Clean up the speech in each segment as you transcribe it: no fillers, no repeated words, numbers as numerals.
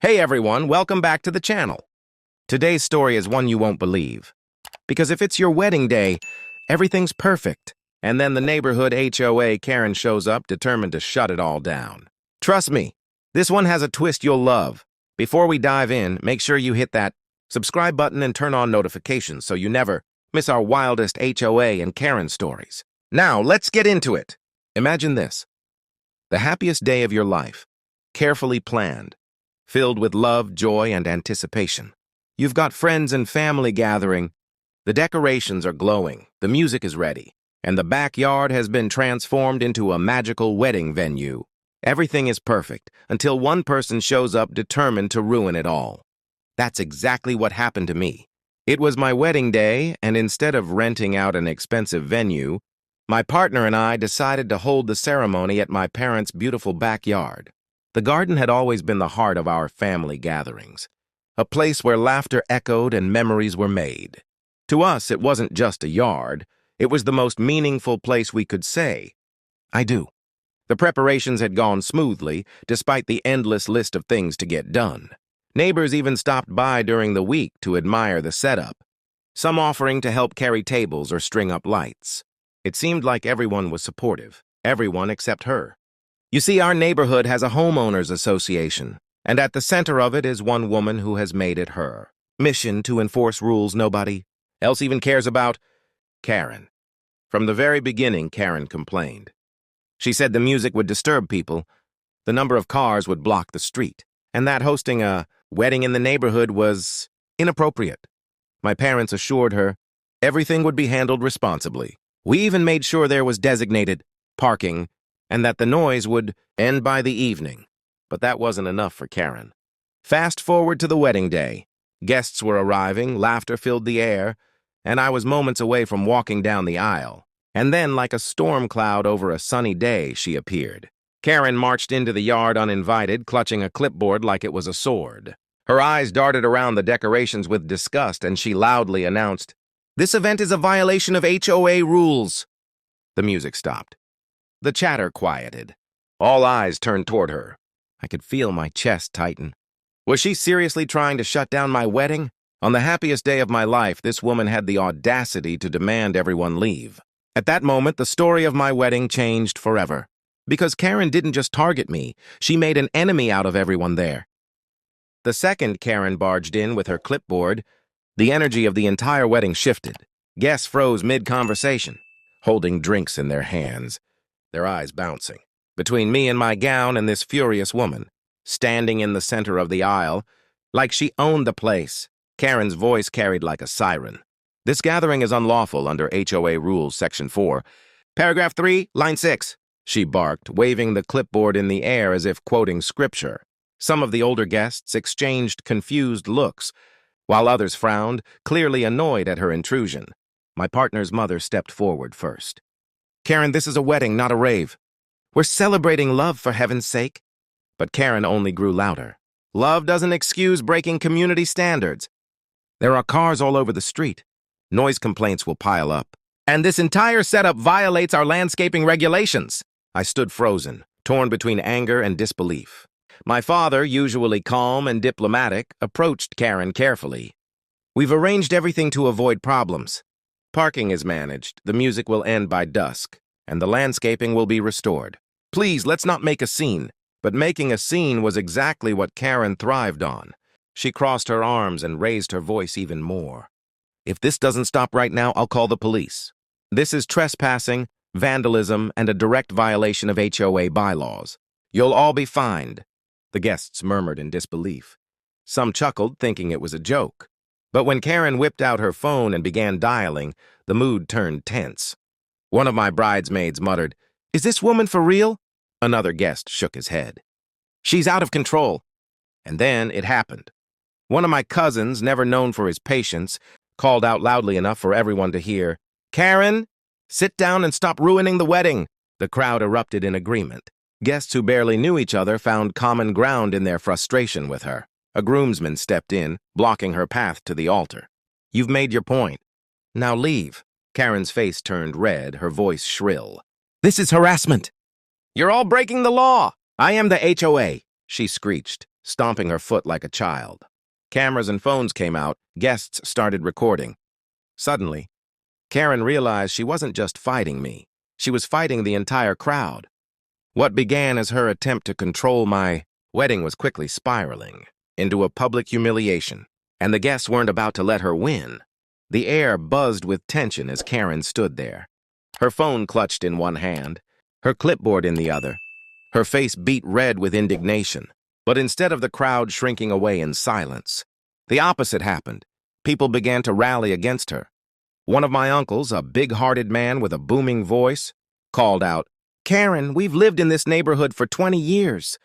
Hey everyone, welcome back to the channel. Today's story is one you won't believe. Because if it's your wedding day, everything's perfect. And then the neighborhood HOA Karen shows up determined to shut it all down. Trust me, this one has a twist you'll love. Before we dive in, make sure you hit that subscribe button and turn on notifications so you never miss our wildest HOA and Karen stories. Now, let's get into it. Imagine this. The happiest day of your life, carefully planned, filled with love, joy, and anticipation. You've got friends and family gathering. The decorations are glowing, the music is ready, and the backyard has been transformed into a magical wedding venue. Everything is perfect until one person shows up determined to ruin it all. That's exactly what happened to me. It was my wedding day, and instead of renting out an expensive venue, my partner and I decided to hold the ceremony at my parents' beautiful backyard. The garden had always been the heart of our family gatherings, a place where laughter echoed and memories were made. To us, it wasn't just a yard. It was the most meaningful place we could say, "I do." The preparations had gone smoothly, despite the endless list of things to get done. Neighbors even stopped by during the week to admire the setup, some offering to help carry tables or string up lights. It seemed like everyone was supportive, everyone except her. You see, our neighborhood has a homeowners association, and at the center of it is one woman who has made it her mission to enforce rules nobody else even cares about: Karen. From the very beginning, Karen complained. She said the music would disturb people, the number of cars would block the street, and that hosting a wedding in the neighborhood was inappropriate. My parents assured her everything would be handled responsibly. We even made sure there was designated parking and that the noise would end by the evening. But that wasn't enough for Karen. Fast forward to the wedding day. Guests were arriving, laughter filled the air, and I was moments away from walking down the aisle. And then, like a storm cloud over a sunny day, she appeared. Karen marched into the yard uninvited, clutching a clipboard like it was a sword. Her eyes darted around the decorations with disgust, and she loudly announced, "This event is a violation of HOA rules." The music stopped. The chatter quieted. All eyes turned toward her. I could feel my chest tighten. Was she seriously trying to shut down my wedding? On the happiest day of my life, this woman had the audacity to demand everyone leave. At that moment, the story of my wedding changed forever. Because Karen didn't just target me, she made an enemy out of everyone there. The second Karen barged in with her clipboard, the energy of the entire wedding shifted. Guests froze mid-conversation, holding drinks in their hands, their eyes bouncing. Between me and my gown and this furious woman, standing in the center of the aisle, like she owned the place, Karen's voice carried like a siren. "This gathering is unlawful under HOA Rules Section 4. Paragraph 3, Line 6, she barked, waving the clipboard in the air as if quoting scripture. Some of the older guests exchanged confused looks, while others frowned, clearly annoyed at her intrusion. My partner's mother stepped forward first. "Karen, this is a wedding, not a rave. We're celebrating love, for heaven's sake." But Karen only grew louder. "Love doesn't excuse breaking community standards. There are cars all over the street. Noise complaints will pile up. And this entire setup violates our landscaping regulations." I stood frozen, torn between anger and disbelief. My father, usually calm and diplomatic, approached Karen carefully. "We've arranged everything to avoid problems. Parking is managed, the music will end by dusk, and the landscaping will be restored. Please, let's not make a scene." But making a scene was exactly what Karen thrived on. She crossed her arms and raised her voice even more. "If this doesn't stop right now, I'll call the police. This is trespassing, vandalism, and a direct violation of HOA bylaws. You'll all be fined." The guests murmured in disbelief. Some chuckled, thinking it was a joke. But when Karen whipped out her phone and began dialing, the mood turned tense. One of my bridesmaids muttered, "Is this woman for real?" Another guest shook his head. "She's out of control." And then it happened. One of my cousins, never known for his patience, called out loudly enough for everyone to hear, "Karen, sit down and stop ruining the wedding." The crowd erupted in agreement. Guests who barely knew each other found common ground in their frustration with her. A groomsman stepped in, blocking her path to the altar. "You've made your point. Now leave." Karen's face turned red, her voice shrill. "This is harassment. You're all breaking the law. I am the HOA," she screeched, stomping her foot like a child. Cameras and phones came out, guests started recording. Suddenly, Karen realized she wasn't just fighting me, she was fighting the entire crowd. What began as her attempt to control my wedding was quickly spiraling into a public humiliation, and the guests weren't about to let her win. The air buzzed with tension as Karen stood there, her phone clutched in one hand, her clipboard in the other. Her face beat red with indignation, but instead of the crowd shrinking away in silence, the opposite happened. People began to rally against her. One of my uncles, a big-hearted man with a booming voice, called out, "Karen, we've lived in this neighborhood for 20 years,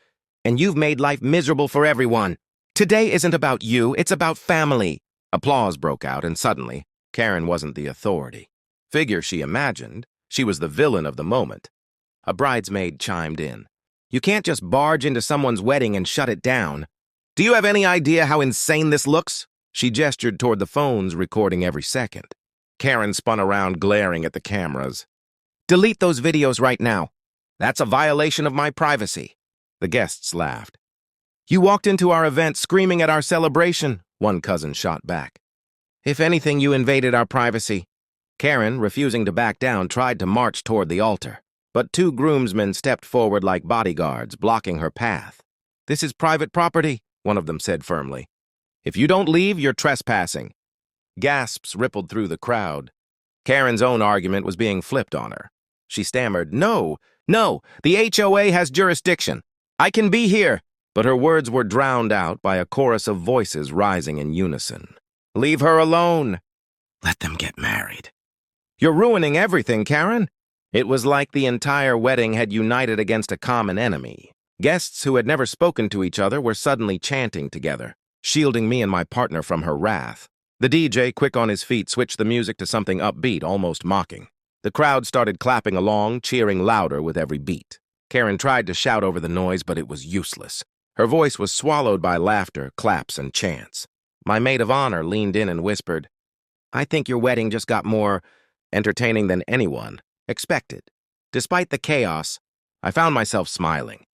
and you've made life miserable for everyone. Today isn't about you, it's about family." Applause broke out, and suddenly, Karen wasn't the authority figure she imagined. She was the villain of the moment. A bridesmaid chimed in. "You can't just barge into someone's wedding and shut it down. Do you have any idea how insane this looks?" She gestured toward the phones recording every second. Karen spun around, glaring at the cameras. "Delete those videos right now. That's a violation of my privacy." The guests laughed. "You walked into our event screaming at our celebration," one cousin shot back. "If anything, you invaded our privacy." Karen, refusing to back down, tried to march toward the altar, but two groomsmen stepped forward like bodyguards, blocking her path. "This is private property," one of them said firmly. "If you don't leave, you're trespassing." Gasps rippled through the crowd. Karen's own argument was being flipped on her. She stammered, "No, the HOA has jurisdiction. I can be here." But her words were drowned out by a chorus of voices rising in unison. "Leave her alone. Let them get married. You're ruining everything, Karen." It was like the entire wedding had united against a common enemy. Guests who had never spoken to each other were suddenly chanting together, shielding me and my partner from her wrath. The DJ, quick on his feet, switched the music to something upbeat, almost mocking. The crowd started clapping along, cheering louder with every beat. Karen tried to shout over the noise, but it was useless. Her voice was swallowed by laughter, claps, and chants. My maid of honor leaned in and whispered, "I think your wedding just got more entertaining than anyone expected." Despite the chaos, I found myself smiling.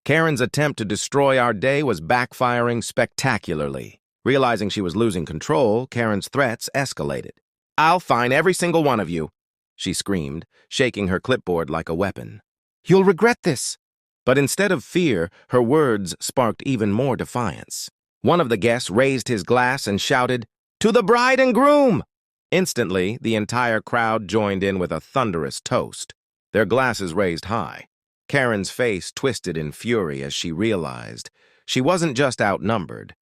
Karen's attempt to destroy our day was backfiring spectacularly. Realizing she was losing control, Karen's threats escalated. "I'll fine every single one of you," she screamed, shaking her clipboard like a weapon. "You'll regret this." But instead of fear, her words sparked even more defiance. One of the guests raised his glass and shouted, "To the bride and groom!" Instantly, the entire crowd joined in with a thunderous toast, their glasses raised high. Karen's face twisted in fury as she realized she wasn't just outnumbered,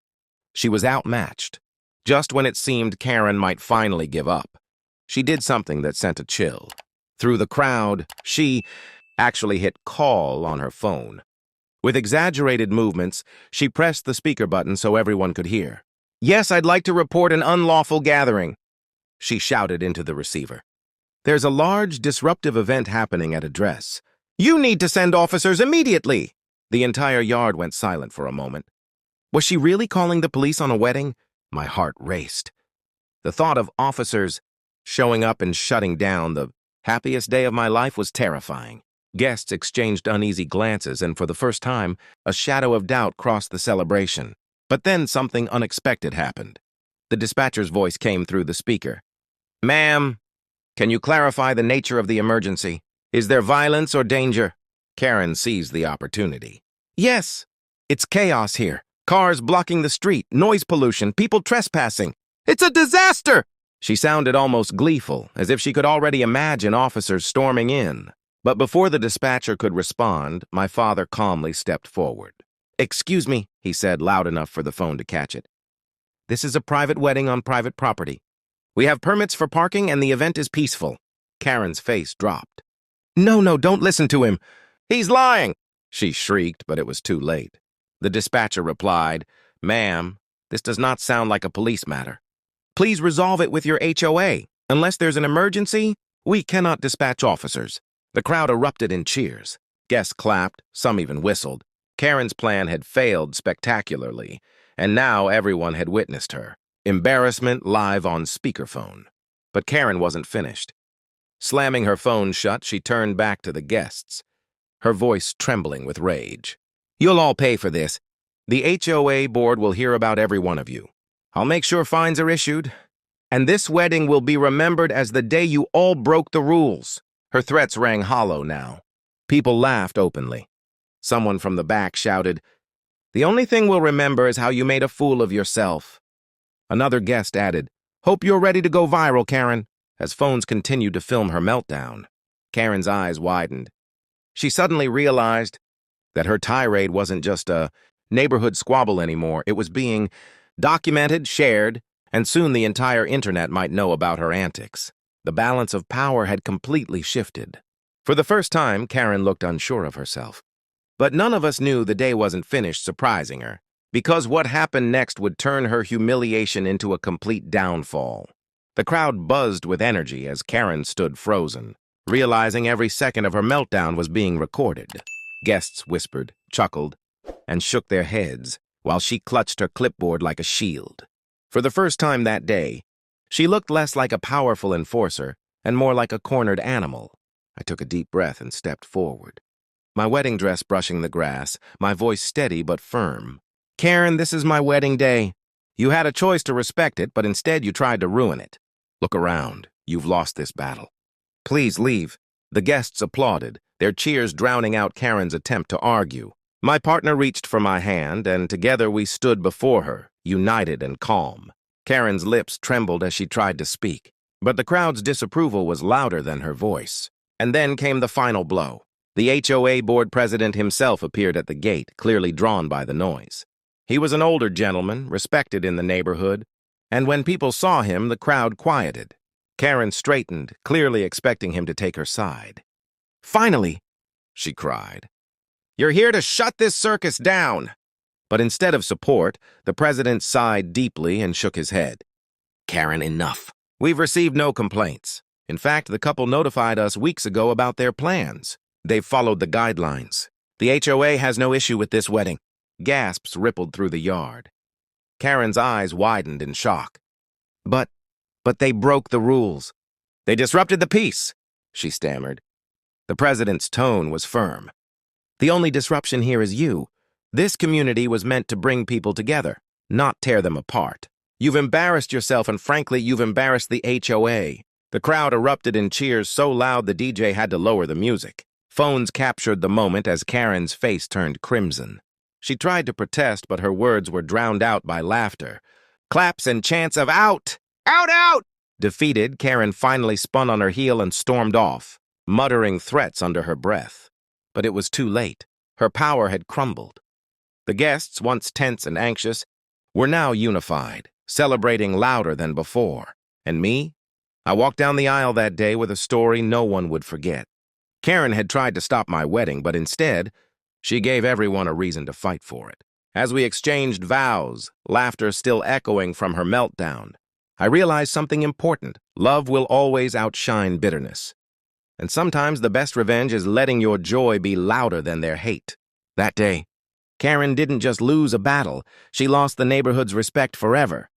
she was outmatched. Just when it seemed Karen might finally give up, she did something that sent a chill. Through the crowd, she actually hit call on her phone. With exaggerated movements, she pressed the speaker button so everyone could hear. "Yes, I'd like to report an unlawful gathering," she shouted into the receiver. "There's a large, disruptive event happening at address. You need to send officers immediately." The entire yard went silent for a moment. Was she really calling the police on a wedding? My heart raced. The thought of officers showing up and shutting down the happiest day of my life was terrifying. Guests exchanged uneasy glances, and for the first time, a shadow of doubt crossed the celebration. But then something unexpected happened. The dispatcher's voice came through the speaker. "Ma'am, can you clarify the nature of the emergency? Is there violence or danger?" Karen seized the opportunity. "Yes, it's chaos here. Cars blocking the street, noise pollution, people trespassing. It's a disaster!" She sounded almost gleeful, as if she could already imagine officers storming in. But before the dispatcher could respond, my father calmly stepped forward. "Excuse me," he said, loud enough for the phone to catch it. "This is a private wedding on private property. We have permits for parking and the event is peaceful." Karen's face dropped. No, don't listen to him. He's lying!" she shrieked, but it was too late. The dispatcher replied, "Ma'am, this does not sound like a police matter. Please resolve it with your HOA. Unless there's an emergency, we cannot dispatch officers." The crowd erupted in cheers. Guests clapped, some even whistled. Karen's plan had failed spectacularly, and now everyone had witnessed her. Embarrassment live on speakerphone. But Karen wasn't finished. Slamming her phone shut, she turned back to the guests, her voice trembling with rage. "You'll all pay for this. The HOA board will hear about every one of you. I'll make sure fines are issued. And this wedding will be remembered as the day you all broke the rules." Her threats rang hollow now. People laughed openly. Someone from the back shouted, "The only thing we'll remember is how you made a fool of yourself." Another guest added, "Hope you're ready to go viral, Karen," as phones continued to film her meltdown. Karen's eyes widened. She suddenly realized that her tirade wasn't just a neighborhood squabble anymore. It was being documented, shared, and soon the entire internet might know about her antics. The balance of power had completely shifted. For the first time, Karen looked unsure of herself. But none of us knew the day wasn't finished surprising her, because what happened next would turn her humiliation into a complete downfall. The crowd buzzed with energy as Karen stood frozen, realizing every second of her meltdown was being recorded. Guests whispered, chuckled, and shook their heads, while she clutched her clipboard like a shield. For the first time that day, she looked less like a powerful enforcer and more like a cornered animal. I took a deep breath and stepped forward, my wedding dress brushing the grass, my voice steady but firm. "Karen, this is my wedding day. You had a choice to respect it, but instead you tried to ruin it. Look around. You've lost this battle. Please leave." The guests applauded, their cheers drowning out Karen's attempt to argue. My partner reached for my hand, and together we stood before her, united and calm. Karen's lips trembled as she tried to speak, but the crowd's disapproval was louder than her voice. And then came the final blow. The HOA board president himself appeared at the gate, clearly drawn by the noise. He was an older gentleman, respected in the neighborhood, and when people saw him, the crowd quieted. Karen straightened, clearly expecting him to take her side. "Finally," she cried. "You're here to shut this circus down." But instead of support, the president sighed deeply and shook his head. "Karen, enough. We've received no complaints. In fact, the couple notified us weeks ago about their plans. They've followed the guidelines. The HOA has no issue with this wedding." Gasps rippled through the yard. Karen's eyes widened in shock. But they broke the rules. "They disrupted the peace," she stammered. The president's tone was firm. "The only disruption here is you. This community was meant to bring people together, not tear them apart. You've embarrassed yourself, and frankly, you've embarrassed the HOA." The crowd erupted in cheers so loud the DJ had to lower the music. Phones captured the moment as Karen's face turned crimson. She tried to protest, but her words were drowned out by laughter. Claps and chants of "Out! Out, out!" Defeated, Karen finally spun on her heel and stormed off, muttering threats under her breath. But it was too late. Her power had crumbled. The guests, once tense and anxious, were now unified, celebrating louder than before. And me? I walked down the aisle that day with a story no one would forget. Karen had tried to stop my wedding, but instead, she gave everyone a reason to fight for it. As we exchanged vows, laughter still echoing from her meltdown, I realized something important. Love will always outshine bitterness. And sometimes the best revenge is letting your joy be louder than their hate. That day, Karen didn't just lose a battle, she lost the neighborhood's respect forever.